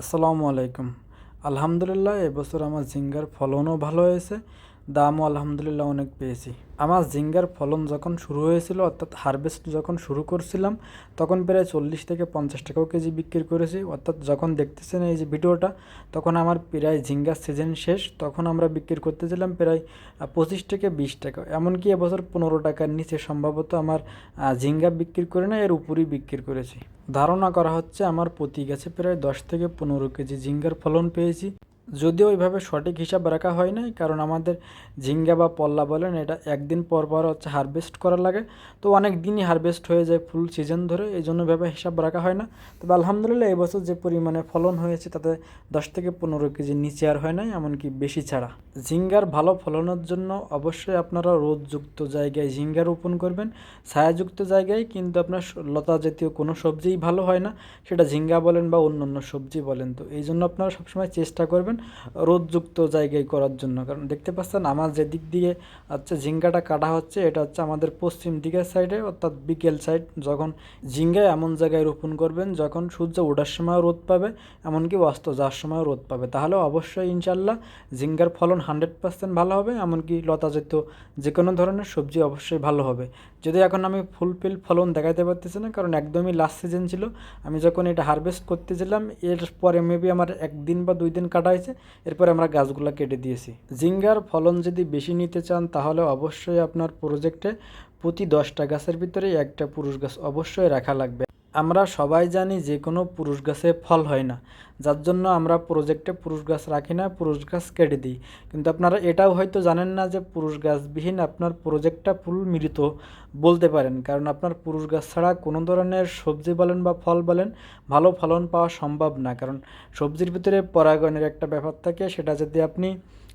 আসসালামু আলাইকুম। আলহামদুলিল্লাহ এবছর আমার ঝিঙ্গার ফলনও ভালো হয়েছে, দামও আলহামদুলিল্লাহ অনেক পেয়েছি। আমার ঝিঙ্গার ফলন যখন শুরু হয়েছিল অর্থাৎ হারভেস্ট যখন শুরু করছিলাম তখন প্রায় 40 থেকে 50 টাকাও কেজি বিক্রি করেছি। অর্থাৎ যখন দেখতেছেন এই যে ভিডিওটা, তখন আমার প্রায় ঝিঙ্গার সিজন শেষ, তখন আমরা বিক্রি করতেছিলাম প্রায় 25 থেকে 20 টাকা, এমনকি এবছর 15 টাকার নিচে সম্ভবত আমার ঝিঙ্গা বিক্রি করে না, এর উপরই বিক্রি করেছি। ধারণা করা হচ্ছে আমার প্রতি গাছে প্রায় 10 থেকে 15 কেজি ঝিঙ্গার ফলন পেয়েছি। যদিও ওইভাবে সঠিক হিসাব রাখা হয় নাই, কারণ আমাদের ঝিঙ্গা বা পল্লা বলেন এটা একদিন পর পর হচ্ছে হারভেস্ট করা লাগে, তো অনেক দিনই হারভেস্ট হয়ে যায় ফুল সিজন ধরে, এই জন্য ভাবে হিসাব রাখা হয় না। তবে আলহামদুলিল্লাহ এবছর যে পরিমাণে ফলন হয়েছে তাতে 10 থেকে 15 কেজি নিচে আর হয় নাই, এমনকি বেশি ছাড়া। ঝিঙ্গার ভালো ফলনের জন্য অবশ্যই আপনারা রোদযুক্ত জায়গায় ঝিঙ্গা রোপণ করবেন। ছায়াযুক্ত জায়গায় কিন্তু আপনার লতা জাতীয় কোনো সবজিই ভালো হয় না, সেটা ঝিঙ্গা বলেন বা অন্য সবজি বলেন। তো এই জন্য আপনারা সবসময় চেষ্টা করবেন রোদযুক্ত জায়গায় করার জন্য। কারণ দেখতে পাচ্ছেন আমার যেদিক দিয়ে ঝিঙ্গাটা কাটা হচ্ছে এটা হচ্ছে আমাদের পশ্চিম দিকের সাইডে, অর্থাৎ বিকেল সাইড। যখন ঝিঙ্গা এমন জায়গায় রোপণ করবেন যখন সূর্য ওঠার সময় রোদ পাবে, এমনকি অস্ত যাওয়ার সময় রোদ পাবে, তাহলে অবশ্যই ইনশাল্লাহ ঝিঙ্গার ফলন 100% ভালো হবে, এমনকি লতাজাতীয় যে কোনো ধরনের সবজি অবশ্যই ভালো হবে। যদি এখন আমি ফুলফিল ফলন দেখাতে পারতেছি না, কারণ একদমই লাস্ট সিজন ছিল। আমি যখন এটা হারভেস্ট করতেছিলাম এর পরে মেবি আমার 1 দিন বা 2 দিন কাটা হয়েছে, এরপরে আমরা গাছগুলো কেটে দিয়েছি। জিঙ্গার ফলন যদি বেশি নিতে চান তাহলে অবশ্যই আপনার প্রজেক্টে প্রতি 10টা গাছের ভিতরে একটা পুরুষ গাছ অবশ্যই রাখা লাগবে। আমরা সবাই জানি যে কোনো পুরুষ গাছে ফল হয় না, যার জন্য আমরা প্রজেক্টে পুরুষ গাছ রাখি না, পুরুষ গাছ কেটে দিই। কিন্তু আপনারা এটাও হয়তো জানেন না যে পুরুষ গাছবিহীন আপনার প্রজেক্টটা ফুল মৃত বলতে পারেন, কারণ আপনার পুরুষ গাছ ছাড়া কোনো ধরনের সবজি বলেন বা ফল বলেন ভালো ফলন পাওয়া সম্ভব না। কারণ সবজির ভিতরে পরাগায়নের একটা ব্যাপার থাকে, সেটা যদি আপনি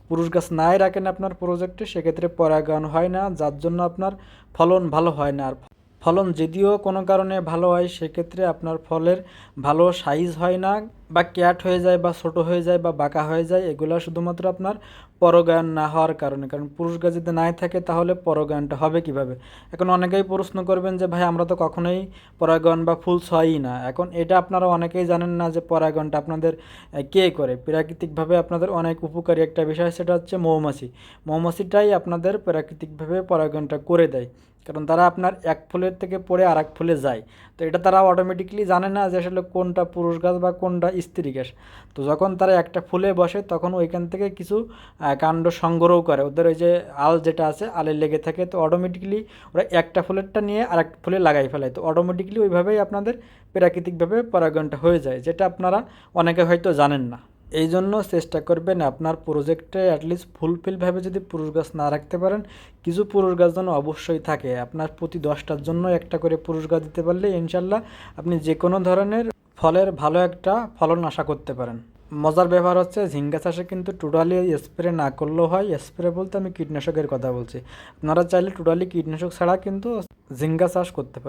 পুরুষ গাছ নাই রাখেন আপনার প্রজেক্টে, সেক্ষেত্রে পরাগায়ন হয় না, যার জন্য আপনার ফলন ভালো হয় না। আর ফলন যদিও কোনো কারণে ভালো হয়, সেক্ষেত্রে আপনার ফলের ভালো সাইজ হয় না, বা ক্যাট হয়ে যায়, বা ছোটো হয়ে যায়, বা বাঁকা হয়ে যায়। এগুলো শুধুমাত্র আপনার পরাগায়ন না হওয়ার কারণে। কারণ পুরুষ গাছ যদি নাই থাকে তাহলে পরাগায়নটা হবে কিভাবে? এখন অনেকেই প্রশ্ন করবেন যে ভাই আমরা তো কখনোই পরাগায়ন বা ফুল ছয়ই না। এখন এটা আপনারা অনেকেই জানেন না যে পরাগায়নটা আপনাদের কে করে। প্রাকৃতিকভাবে আপনাদের অনেক উপকারী একটা বিষয়, সেটা হচ্ছে মৌমাছি। মৌমাছিটাই আপনাদের প্রাকৃতিকভাবে পরাগায়নটা করে দেয়, কারণ তারা আপনার এক ফুলের থেকে পড়ে আর এক ফুলে যায়। তো এটা তারা অটোমেটিকলি জানে না যে আসলে কোনটা পুরুষ গাছ বা কোনটা স্ত্রী গাছ। তো যখন তারা একটা ফুলে বসে তখন ওইখান থেকে কিছু কাণ্ড সংগ্রহ করে, ওদের ওই যে আল যেটা আছে আলে লেগে থাকে, তো অটোমেটিকলি ওরা একটা ফুলেরটা নিয়ে আর এক ফুলে লাগাই ফেলায়। তো অটোমেটিকলি ওইভাবেই আপনাদের প্রাকৃতিকভাবে পরাগায়নটা হয়ে যায়, যেটা আপনারা অনেকে হয়তো জানেন না। এই জন্য চেষ্টা করবেন আপনার প্রজেক্টে অ্যাটলিস্ট ফুলফিলভাবে যদি পুরুষ গাছ না রাখতে পারেন, কিছু পুরুষ গাছ যেন অবশ্যই থাকে। আপনার প্রতি 10টার জন্য একটা করে পুরুষ গাছ দিতে পারলে ইনশাল্লাহ আপনি যে কোনো ধরনের ফলের ভালো একটা ফলন আশা করতে পারেন। মজার ব্যাপার হচ্ছে ঝিঙ্গা চাষে কিন্তু টোটালি স্প্রে না করলেও হয়। স্প্রে বলতে আমি কীটনাশকের কথা বলছি। আপনারা চাইলে টোটালি কীটনাশক ছাড়া কিন্তু ঝিঙ্গা চাষ করতে পারেন।